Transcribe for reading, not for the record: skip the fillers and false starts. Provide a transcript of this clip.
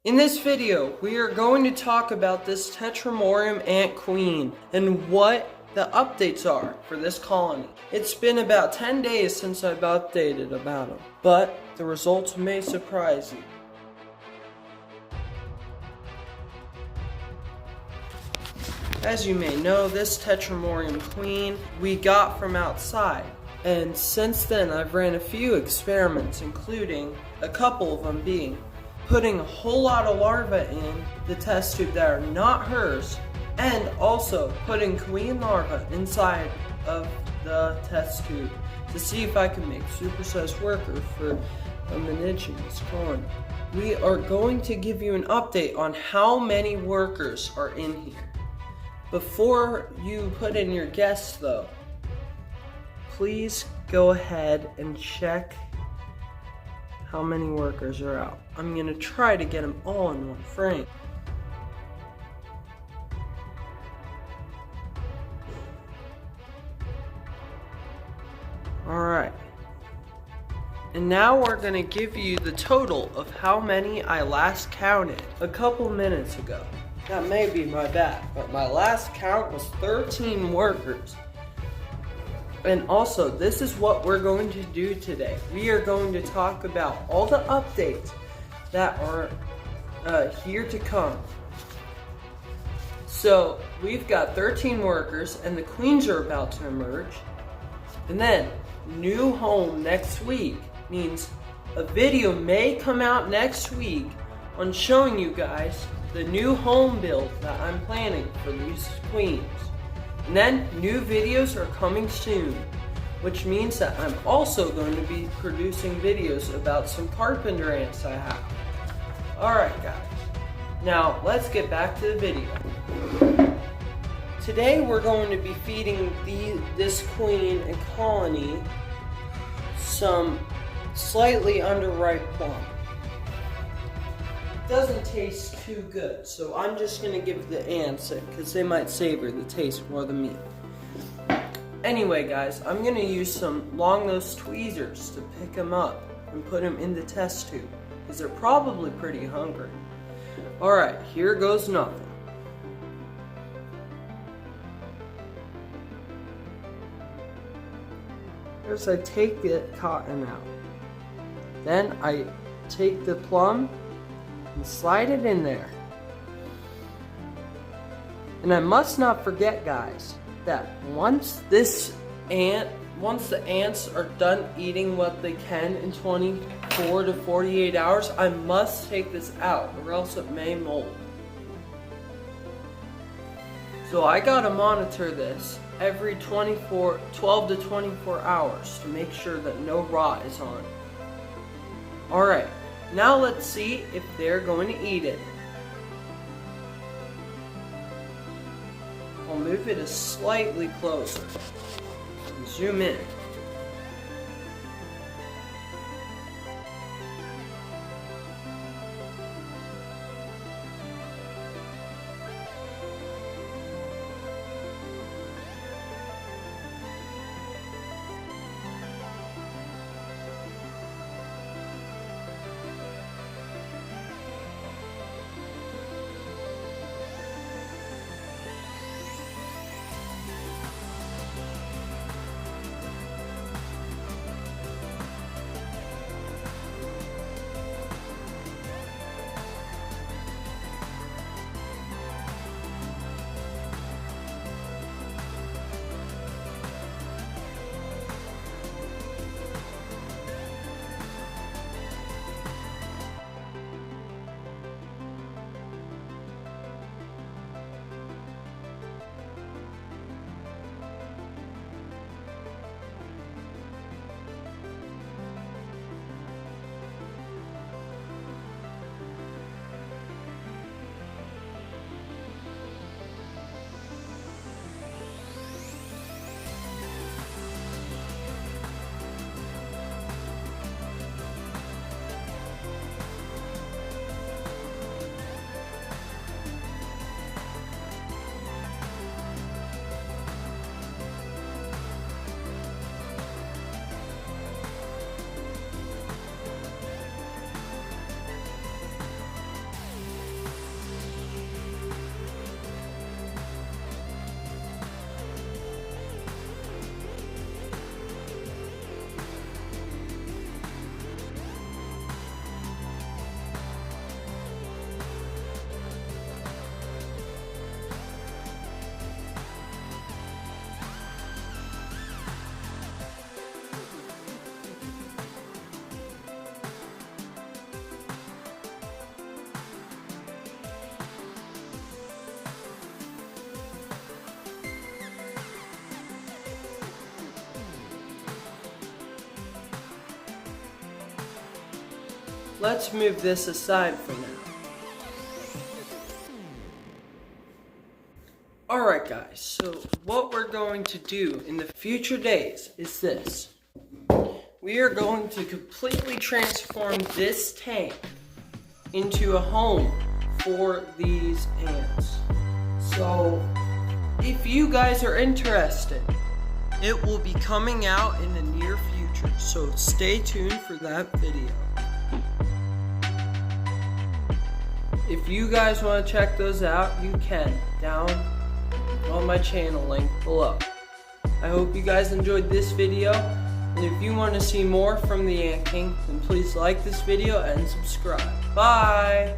In this video, we are going to talk about this Tetramorium ant queen and what the updates are for this colony. It's been about 10 days since I've updated about them, but the results may surprise you. As you may know, this Tetramorium queen we got from outside. And since then, I've ran a few experiments, including a couple of them being putting a whole lot of larvae in the test tube that are not hers, and also putting queen larvae inside of the test tube to see if I can make supersized workers for a Meningius colony. We are going to give you an update on how many workers are in here. Before you put in your guess though, please go ahead and check how many workers are out. I'm going to try to get them all in one frame. Alright. And now we're going to give you the total of how many I last counted a couple minutes ago. That may be my bad, but my last count was 13 workers. And also, this is what we're going to do today. We are going to talk about all the updates that are here to come. So, we've got 13 workers, and the queens are about to emerge. And then, new home next week means a video may come out next week on showing you guys the new home build that I'm planning for these queens. And then new videos are coming soon, which means that I'm also going to be producing videos about some carpenter ants I have. Alright guys, now let's get back to the video. Today we're going to be feeding this queen and colony some slightly underripe plum. Doesn't taste too good, so I'm just gonna give the ants it because they might savor the taste more than me. Anyway guys, I'm gonna use some long-nosed tweezers to pick them up and put them in the test tube because they're probably pretty hungry. Alright, here goes nothing. First I take the cotton out. Then I take the plum and slide it in there. And I must not forget guys, that once the ants are done eating what they can in 24 to 48 hours, I must take this out or else it may mold. So I gotta monitor this every 12 to 24 hours to make sure that no rot is on. Alright. Now let's see if they're going to eat it. I'll move it slightly closer and zoom in. let's move this aside for now. Alright guys, so what we're going to do in the future days is this. We are going to completely transform this tank into a home for these ants. So, if you guys are interested, it will be coming out in the near future, so stay tuned for that video. If you guys want to check those out, you can, down on my channel link below. I hope you guys enjoyed this video, and if you want to see more from the Ant King, then please like this video and subscribe. Bye!